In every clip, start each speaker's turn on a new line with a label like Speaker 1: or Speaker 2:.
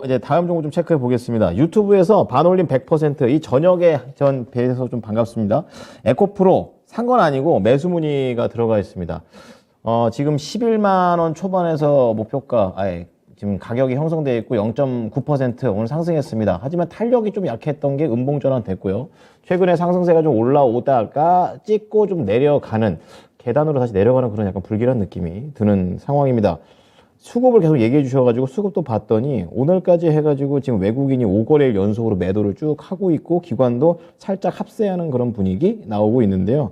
Speaker 1: 이제 다음 종목 좀 체크해 보겠습니다. 유튜브에서 반올림 100%이 저녁에 전 뵈서 좀 반갑습니다. 에코프로 산 건 아니고 매수 문의가 들어가 있습니다. 지금 11만 원 초반에서 목표가, 지금 가격이 형성되어 있고 0.9% 오늘 상승했습니다. 하지만 탄력이 좀 약했던 게 음봉 전환 됐고요. 최근에 상승세가 좀 올라오다가 찍고 좀 내려가는, 계단으로 다시 내려가는 그런 약간 불길한 느낌이 드는 상황입니다. 수급을 계속 얘기해 주셔가지고 수급도 봤더니 오늘까지 해가지고 지금 외국인이 5거래일 연속으로 매도를 쭉 하고 있고 기관도 살짝 합세하는 그런 분위기 나오고 있는데요.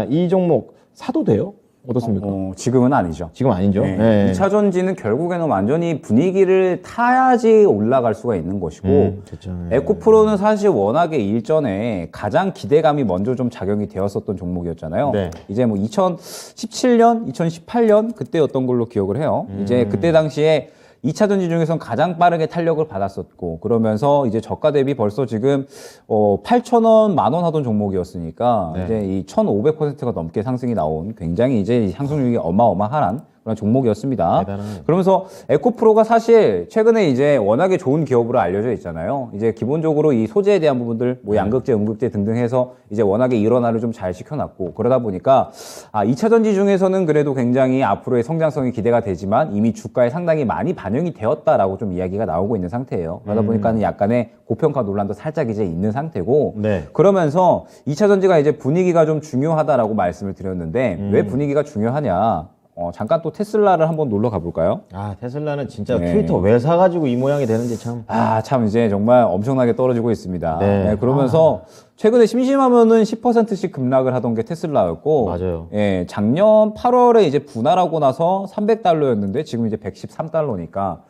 Speaker 1: 이 종목 사도 돼요? 어떻습니까?
Speaker 2: 지금은 아니죠.
Speaker 1: 지금 아니죠?
Speaker 2: 네.
Speaker 1: 네.
Speaker 2: 2차 전지는 결국에는 완전히 분위기를 타야지 올라갈 수가 있는 것이고,
Speaker 1: 그렇죠.
Speaker 2: 에코프로는 사실 워낙에 일전에 가장 기대감이 먼저 좀 작용이 되었었던 종목이었잖아요.
Speaker 1: 네.
Speaker 2: 이제 뭐 2017년, 2018년 그때였던 걸로 기억을 해요. 이제 그때 당시에 2차 전지 중에선 가장 빠르게 탄력을 받았었고, 그러면서 이제 저가 대비 벌써 지금 8,000원, 10,000원 하던 종목이었으니까
Speaker 1: 네.
Speaker 2: 이제 이 1,500%가 넘게 상승이 나온 굉장히 이제 상승률이 어마어마한 그런 종목이었습니다.
Speaker 1: 대단하네요.
Speaker 2: 그러면서 에코프로가 사실 최근에 이제 워낙에 좋은 기업으로 알려져 있잖아요. 이제 기본적으로 이 소재에 대한 부분들, 뭐 양극재, 음극재 등등 해서 이제 워낙에 일원화를 좀 잘 시켜놨고, 그러다 보니까 2차 전지 중에서는 그래도 굉장히 앞으로의 성장성이 기대가 되지만 이미 주가에 상당히 많이 반영이 되었다라고 좀 이야기가 나오고 있는 상태예요. 그러다 보니까는 약간의 고평가 논란도 살짝 이제 있는 상태고,
Speaker 1: 네.
Speaker 2: 그러면서 2차 전지가 이제 분위기가 좀 중요하다라고 말씀을 드렸는데, 왜 분위기가 중요하냐? 잠깐 또 테슬라를 한번 놀러 가볼까요?
Speaker 1: 테슬라는 진짜
Speaker 2: 네.
Speaker 1: 트위터 왜 사가지고 이 모양이 되는지 참.
Speaker 2: 참 이제 정말 엄청나게 떨어지고 있습니다.
Speaker 1: 네.
Speaker 2: 그러면서 최근에 심심하면은 10%씩 급락을 하던 게 테슬라였고,
Speaker 1: 맞아요.
Speaker 2: 예, 작년 8월에 이제 분할하고 나서 300달러였는데 지금 이제 113달러니까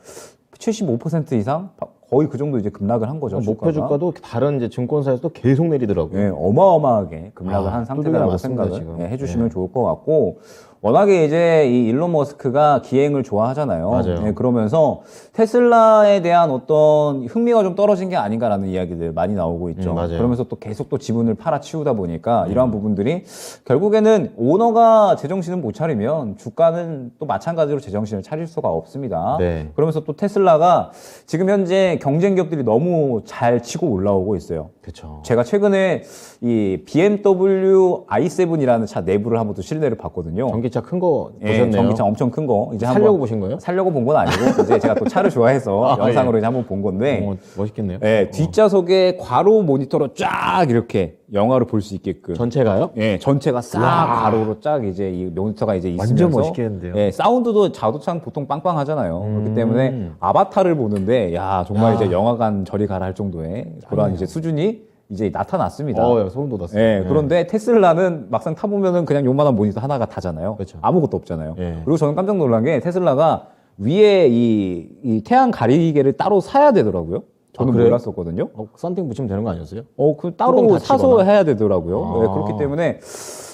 Speaker 2: 75% 이상 거의 그 정도 이제 급락을 한 거죠.
Speaker 1: 목표 주가도 다른 이제 증권사에서도 계속 내리더라고요.
Speaker 2: 예, 어마어마하게 급락을 한 상태라고
Speaker 1: 맞습니다,
Speaker 2: 생각을
Speaker 1: 지금.
Speaker 2: 해주시면 좋을 것 같고, 워낙에 이제 이 일론 머스크가 기행을 좋아하잖아요.
Speaker 1: 맞아요.
Speaker 2: 예, 그러면서 테슬라에 대한 어떤 흥미가 좀 떨어진 게 아닌가라는 이야기들 많이 나오고 있죠.
Speaker 1: 맞아요.
Speaker 2: 그러면서 또 계속 또 지분을 팔아치우다 보니까 이러한 부분들이 결국에는 오너가 제정신을 못 차리면 주가는 또 마찬가지로 제정신을 차릴 수가 없습니다.
Speaker 1: 네.
Speaker 2: 그러면서 또 테슬라가 지금 현재 경쟁 기업들이 너무 잘 치고 올라오고 있어요.
Speaker 1: 그렇죠.
Speaker 2: 제가 최근에 이 BMW i7이라는 차 내부를 한번 또 실내를 봤거든요.
Speaker 1: 전기차 큰 거
Speaker 2: 예,
Speaker 1: 보셨네요.
Speaker 2: 전기차 엄청 큰 거. 이제
Speaker 1: 살려고
Speaker 2: 한번
Speaker 1: 보신 거예요?
Speaker 2: 살려고 본 건 아니고 이제 제가 또 차를 좋아해서 영상으로
Speaker 1: 예.
Speaker 2: 이제 한번 본 건데,
Speaker 1: 멋있겠네요.
Speaker 2: 예, 뒷좌석에 괄호 모니터로 쫙 이렇게 영화를 볼 수 있게끔.
Speaker 1: 전체가요?
Speaker 2: 예, 전체가 싹 가로로 쫙 이제 이 모니터가 이제 있으면서
Speaker 1: 완전 멋있겠는데요?
Speaker 2: 예, 사운드도 자동차는 보통 빵빵하잖아요. 그렇기 때문에 아바타를 보는데 정말 이제 영화관 저리 가라 할 정도의 그런 이제 수준이 이제 나타났습니다.
Speaker 1: 소름 돋았어요.
Speaker 2: 예, 그런데 테슬라는 막상 타보면은 그냥 요만한 모니터 하나가 다잖아요.
Speaker 1: 그렇죠.
Speaker 2: 아무것도 없잖아요.
Speaker 1: 예.
Speaker 2: 그리고 저는 깜짝 놀란 게 테슬라가 위에 이 태양 가리개를 따로 사야 되더라고요. 저는
Speaker 1: 그래요?
Speaker 2: 몰랐었거든요.
Speaker 1: 썬팅 붙이면 되는 거 아니었어요?
Speaker 2: 그
Speaker 1: 뚜껑
Speaker 2: 따로
Speaker 1: 닫히거나.
Speaker 2: 사서 해야 되더라고요. 예, 그렇기 때문에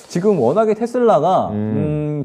Speaker 2: 지금 워낙에 테슬라가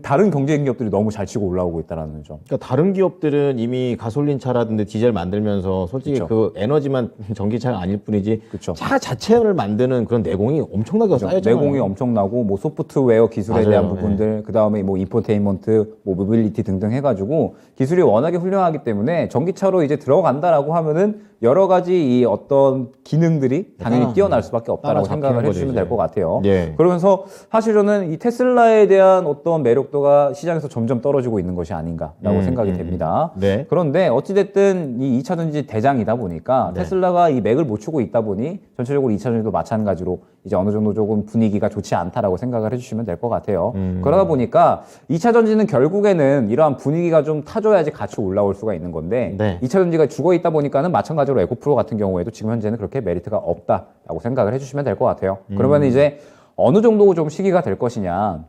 Speaker 2: 다른 경쟁 기업들이 너무 잘 치고 올라오고 있다는 점.
Speaker 1: 그러니까 다른 기업들은 이미 가솔린 차라든지 디젤 만들면서 솔직히
Speaker 2: 그쵸.
Speaker 1: 그 에너지만 전기차가 아닐 뿐이지
Speaker 2: 그쵸.
Speaker 1: 차 자체를 만드는 그런 내공이 엄청나게 쌓였잖아요.
Speaker 2: 내공이 엄청나고 뭐 소프트웨어 기술에
Speaker 1: 맞아요.
Speaker 2: 대한 부분들, 그다음에 뭐 인포테인먼트, 뭐 모빌리티 등등 해가지고 기술이 워낙에 훌륭하기 때문에 전기차로 이제 들어간다라고 하면은 여러 가지 이 어떤 기능들이 당연히 뛰어날 수밖에 없다라고
Speaker 1: 따라잡히는
Speaker 2: 생각을
Speaker 1: 거죠,
Speaker 2: 해주시면
Speaker 1: 이제.
Speaker 2: 될 것 같아요.
Speaker 1: 예.
Speaker 2: 그러면서 사실 저는 이 테슬라에 대한 어떤 매력도가 시장에서 점점 떨어지고 있는 것이 아닌가라고 생각이 됩니다.
Speaker 1: 네.
Speaker 2: 그런데 어찌됐든 이 2차 전지 대장이다 보니까 테슬라가 이 맥을 못 추고 있다 보니 전체적으로 2차 전지도 마찬가지로 이제 어느 정도 조금 분위기가 좋지 않다라고 생각을 해주시면 될 것 같아요. 그러다 보니까 2차 전지는 결국에는 이러한 분위기가 좀 타줘야지 같이 올라올 수가 있는 건데,
Speaker 1: 네.
Speaker 2: 2차 전지가 죽어 있다 보니까는 마찬가지로 에코프로 같은 경우에도 지금 현재는 그렇게 메리트가 없다라고 생각을 해주시면 될 것 같아요. 그러면 이제 어느 정도 좀 시기가 될 것이냐.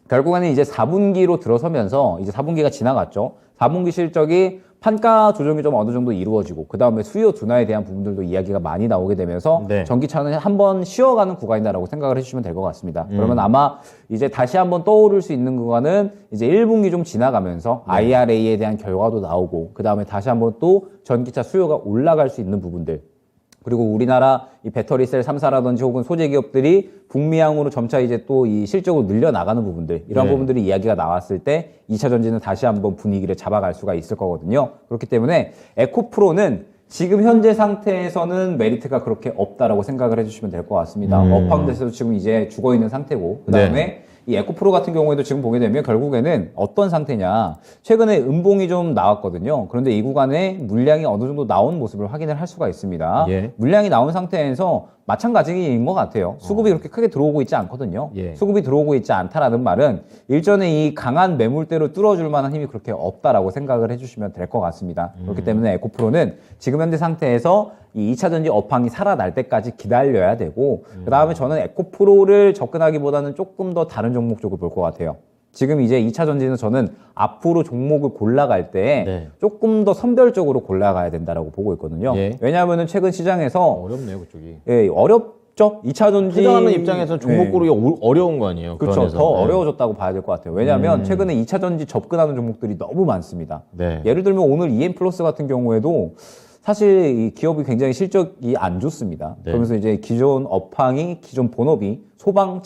Speaker 2: 결국에는 이제 4분기로 들어서면서 이제 4분기가 지나갔죠. 4분기 실적이 판가 조정이 좀 어느 정도 이루어지고 그 다음에 수요 둔화에 대한 부분들도 이야기가 많이 나오게 되면서
Speaker 1: 네.
Speaker 2: 전기차는 한번 쉬어가는 구간이다라고 생각을 해주시면 될 것 같습니다. 그러면 아마 이제 다시 한번 떠오를 수 있는 구간은 이제 1분기 좀 지나가면서 IRA에 대한 결과도 나오고 그 다음에 다시 한번 또 전기차 수요가 올라갈 수 있는 부분들, 그리고 우리나라 이 배터리셀 3사라든지 혹은 소재 기업들이 북미향으로 점차 이제 또 이 실적으로 늘려나가는 부분들, 이런
Speaker 1: 네.
Speaker 2: 부분들이 이야기가 나왔을 때 2차 전지는 다시 한번 분위기를 잡아갈 수가 있을 거거든요. 그렇기 때문에 에코프로는 지금 현재 상태에서는 메리트가 그렇게 없다라고 생각을 해주시면 될 것 같습니다. 업황대에서도 지금 이제 죽어 있는 상태고, 그 다음에 이 에코프로 같은 경우에도 지금 보게 되면 결국에는 어떤 상태냐. 최근에 음봉이 좀 나왔거든요. 그런데 이 구간에 물량이 어느 정도 나온 모습을 확인을 할 수가 있습니다.
Speaker 1: 예.
Speaker 2: 물량이 나온 상태에서 마찬가지인 것 같아요. 수급이 그렇게 크게 들어오고 있지 않거든요.
Speaker 1: 예.
Speaker 2: 수급이 들어오고 있지 않다라는 말은 일전에 이 강한 매물대로 뚫어줄 만한 힘이 그렇게 없다라고 생각을 해주시면 될 것 같습니다. 그렇기 때문에 에코프로는 지금 현재 상태에서 이 2차전지 업황이 살아날 때까지 기다려야 되고, 그 다음에 저는 에코프로를 접근하기보다는 조금 더 다른 종목 쪽을 볼 것 같아요. 지금 이제 2차전지는 저는 앞으로 종목을 골라갈 때
Speaker 1: 네.
Speaker 2: 조금 더 선별적으로 골라가야 된다라고 보고 있거든요.
Speaker 1: 예.
Speaker 2: 왜냐하면 최근 시장에서
Speaker 1: 어렵네요, 그쪽이.
Speaker 2: 예, 어렵죠. 2차전지
Speaker 1: 투자하는 입장에서 종목
Speaker 2: 예.
Speaker 1: 고르기가 어려운 거 아니에요?
Speaker 2: 그렇죠.
Speaker 1: 그런에서.
Speaker 2: 더 어려워졌다고 봐야 될 것 같아요. 왜냐하면 최근에 2차전지 접근하는 종목들이 너무 많습니다.
Speaker 1: 네.
Speaker 2: 예를 들면 오늘 EM플러스 같은 경우에도 사실 이 기업이 굉장히 실적이 안 좋습니다.
Speaker 1: 네.
Speaker 2: 그러면서 이제 기존 업황이, 기존 본업이 소방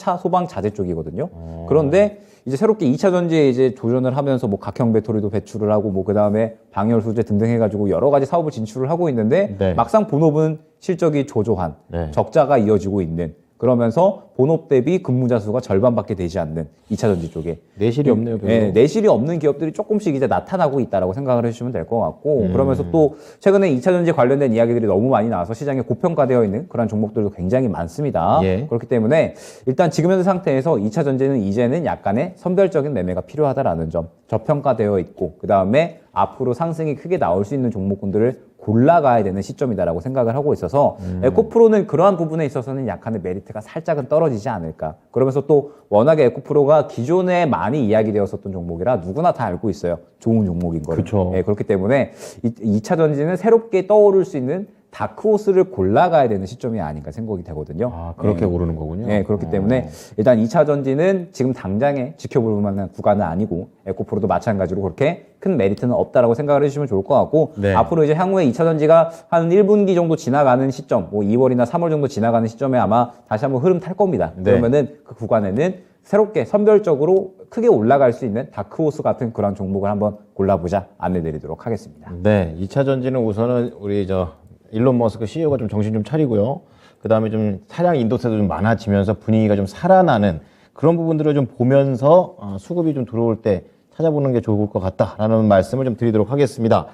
Speaker 2: 자재 쪽이거든요. 그런데 이제 새롭게 2차 전지에 이제 도전을 하면서 뭐 각형 배터리도 배출을 하고 뭐 그다음에 방열 소재 등등 해가지고 여러 가지 사업을 진출을 하고 있는데
Speaker 1: 네.
Speaker 2: 막상 본업은 실적이 조조한
Speaker 1: 네.
Speaker 2: 적자가 이어지고 있는, 그러면서 본업 대비 근무자 수가 절반밖에 되지 않는 2차 전지 쪽에
Speaker 1: 내실이 없네요. 별로.
Speaker 2: 네, 내실이 없는 기업들이 조금씩 이제 나타나고 있다라고 생각을 해주시면 될 것 같고, 그러면서 또 최근에 2차 전지 관련된 이야기들이 너무 많이 나와서 시장에 고평가되어 있는 그런 종목들도 굉장히 많습니다.
Speaker 1: 예.
Speaker 2: 그렇기 때문에 일단 지금 현재 상태에서 2차 전지는 이제는 약간의 선별적인 매매가 필요하다라는 점, 저평가되어 있고, 그 다음에 앞으로 상승이 크게 나올 수 있는 종목군들을 골라가야 되는 시점이다라고 생각을 하고 있어서 에코프로는 그러한 부분에 있어서는 약간의 메리트가 살짝은 떨어지지 않을까. 그러면서 또 워낙에 에코프로가 기존에 많이 이야기되었었던 종목이라 누구나 다 알고 있어요. 좋은 종목인 거를.
Speaker 1: 그쵸.
Speaker 2: 예, 그렇기 때문에 2차 전지는 새롭게 떠오를 수 있는 다크호스를 골라가야 되는 시점이 아닌가 생각이 되거든요.
Speaker 1: 아, 그렇게 고르는 거군요.
Speaker 2: 네, 그렇기 때문에 일단 2차 전지는 지금 당장에 지켜볼 만한 구간은 아니고, 에코프로도 마찬가지로 그렇게 큰 메리트는 없다라고 생각을 해주시면 좋을 것 같고,
Speaker 1: 네.
Speaker 2: 앞으로 이제 향후에 2차 전지가 한 1분기 정도 지나가는 시점, 뭐 2월이나 3월 정도 지나가는 시점에 아마 다시 한번 흐름 탈 겁니다.
Speaker 1: 네.
Speaker 2: 그러면은 그 구간에는 새롭게 선별적으로 크게 올라갈 수 있는 다크호스 같은 그런 종목을 한번 골라보자 안내드리도록 하겠습니다.
Speaker 1: 네, 2차 전지는 우선은 우리 일론 머스크 CEO가 좀 정신 좀 차리고요. 그 다음에 좀 차량 인도세도 좀 많아지면서 분위기가 좀 살아나는 그런 부분들을 좀 보면서 수급이 좀 들어올 때 찾아보는 게 좋을 것 같다라는 말씀을 좀 드리도록 하겠습니다.